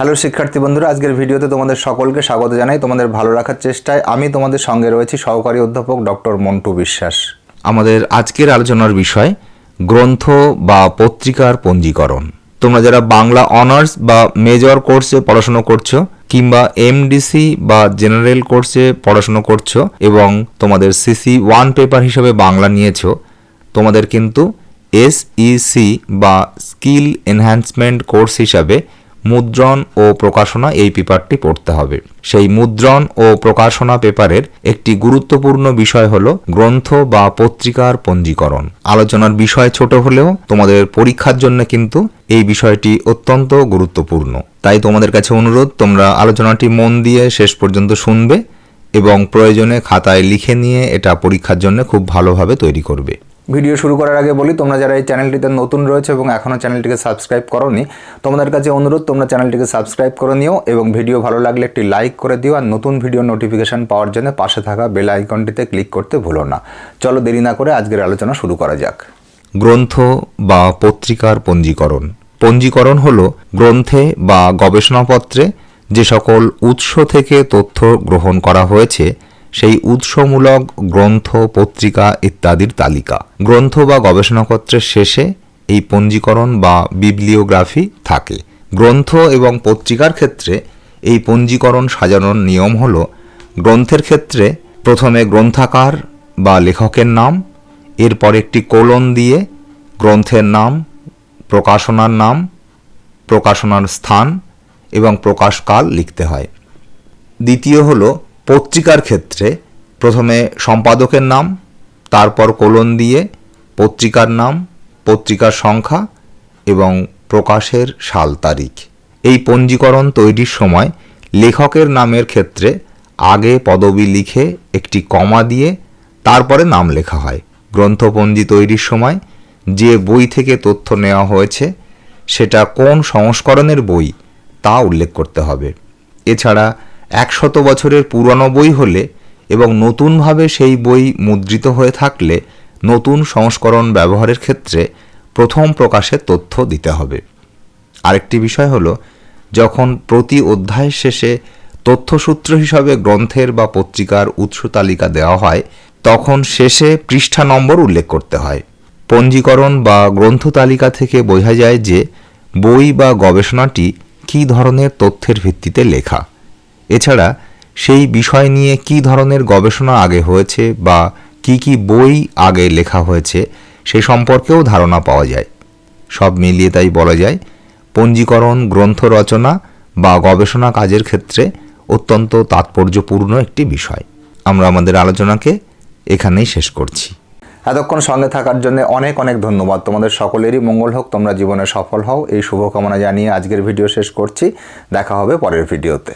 Hello শিক্ষার্থী বন্ধুরা, আজকের ভিডিওতে তোমাদের সকলকে স্বাগত জানাই। তোমাদের ভালো রাখার চেষ্টায় আমি তোমাদের সঙ্গে রয়েছি সহকারী অধ্যাপক ডক্টর মন্টু বিশ্বাস। আমাদের আজকের আলোচনার বিষয় গ্রন্থ বা পত্রিকার পঞ্জীকরণ। তোমরা যারা বাংলা অনার্স বা মেজর কোর্সে পড়াশোনা করছো কিংবা এমডিসি বা জেনারেল কোর্সে পড়াশোনা করছো এবং তোমাদের সিসি 1 পেপার হিসেবে বাংলা নিয়েছো, তোমাদের কিন্তু এসইসি বা স্কিল এনহ্যান্সমেন্ট কোর্স হিসাবে মুদ্রণ ও প্রকাশনা এই পেপারটি পড়তে হবে। সেই মুদ্রণ ও প্রকাশনা পেপারের একটি গুরুত্বপূর্ণ বিষয় হলো গ্রন্থ বা পত্রিকার পঞ্জীকরণ। আলোচনার বিষয় ছোট হলেও তোমাদের পরীক্ষার জন্য কিন্তু এই বিষয়টি অত্যন্ত গুরুত্বপূর্ণ। তাই তোমাদের কাছে অনুরোধ, তোমরা আলোচনাটি মন দিয়ে শেষ পর্যন্ত শুনবে এবং প্রয়োজনে খাতায় লিখে নিয়ে এটা পরীক্ষার জন্য খুব ভালোভাবে তৈরি করবে। ভিডিও শুরু করার আগে বলি, তোমরা যারা এই চ্যানেলটিতে নতুন রয়েছে এবং এখনও চ্যানেলটিকে সাবস্ক্রাইব করোনি, তোমাদের কাছে অনুরোধ তোমরা চ্যানেলটিকে সাবস্ক্রাইব করে নিও এবং ভিডিও ভালো লাগলে একটি লাইক করে দিও। আর নতুন ভিডিও নোটিফিকেশান পাওয়ার জন্য পাশে থাকা বেল আইকনটিতে ক্লিক করতে ভুলো না। চলো দেরি না করে আজকের আলোচনা শুরু করা যাক। গ্রন্থ বা পত্রিকার পঞ্জীকরণ। পঞ্জীকরণ হলো গ্রন্থে বা গবেষণাপত্রে যে সকল উৎস থেকে তথ্য গ্রহণ করা হয়েছে সেই উৎসমূলক গ্রন্থ, পত্রিকা ইত্যাদির তালিকা। গ্রন্থ বা গবেষণাপত্রের শেষে এই পঞ্জীকরণ বা বিবলিওগ্রাফি থাকে। গ্রন্থ এবং পত্রিকার ক্ষেত্রে এই পঞ্জীকরণ সাজানোর নিয়ম হল, গ্রন্থের ক্ষেত্রে প্রথমে গ্রন্থাকার বা লেখকের নাম, এরপর একটি কোলন দিয়ে গ্রন্থের নাম, প্রকাশনার নাম, প্রকাশনার স্থান এবং প্রকাশকাল লিখতে হয়। দ্বিতীয় হলো পত্রিকার ক্ষেত্রে প্রথমে সম্পাদকের নাম, তারপর কোলন দিয়ে পত্রিকার নাম, পত্রিকার সংখ্যা এবং প্রকাশের সাল তারিখ। এই পঞ্জীকরণ তৈরির সময় লেখকের নামের ক্ষেত্রে আগে পদবি লিখে একটি কমা দিয়ে তারপরে নাম লেখা হয়। গ্রন্থপঞ্জি তৈরির সময় যে বই থেকে তথ্য নেওয়া হয়েছে সেটা কোন সংস্করণের বই তা উল্লেখ করতে হবে। এছাড়া 100 বছরের পুরনো বই হলে এবং নতুনভাবে সেই বই মুদ্রিত হয়ে থাকলে নতুন সংস্করণ ব্যবহারের ক্ষেত্রে প্রথম প্রকাশের তথ্য দিতে হবে। আরেকটি বিষয় হলো, যখন প্রতি অধ্যায়ের শেষে তথ্যসূত্র হিসাবে গ্রন্থের বা পত্রিকার উৎস তালিকা দেওয়া হয়, তখন শেষে পৃষ্ঠা নম্বর উল্লেখ করতে হয়। পঞ্জীকরণ বা গ্রন্থ তালিকা থেকে বোঝা যায় যে বই বা গবেষণাটি কী ধরনের তথ্যের ভিত্তিতে লেখা। এছাড়া সেই বিষয় নিয়ে কী ধরনের গবেষণা আগে হয়েছে বা কি বই আগে লেখা হয়েছে সে সম্পর্কেও ধারণা পাওয়া যায়। সব মিলিয়ে তাই বলা যায় পঞ্জীকরণ গ্রন্থ রচনা বা গবেষণা কাজের ক্ষেত্রে অত্যন্ত তাৎপর্যপূর্ণ একটি বিষয়। আমরা আমাদের আলোচনাকে এখানেই শেষ করছি। এতক্ষণ সঙ্গে থাকার জন্য অনেক অনেক ধন্যবাদ। তোমাদের সকলেরই মঙ্গল হোক, তোমরা জীবনে সফল হও এই শুভকামনা জানিয়ে আজকের ভিডিও শেষ করছি। দেখা হবে পরের ভিডিওতে।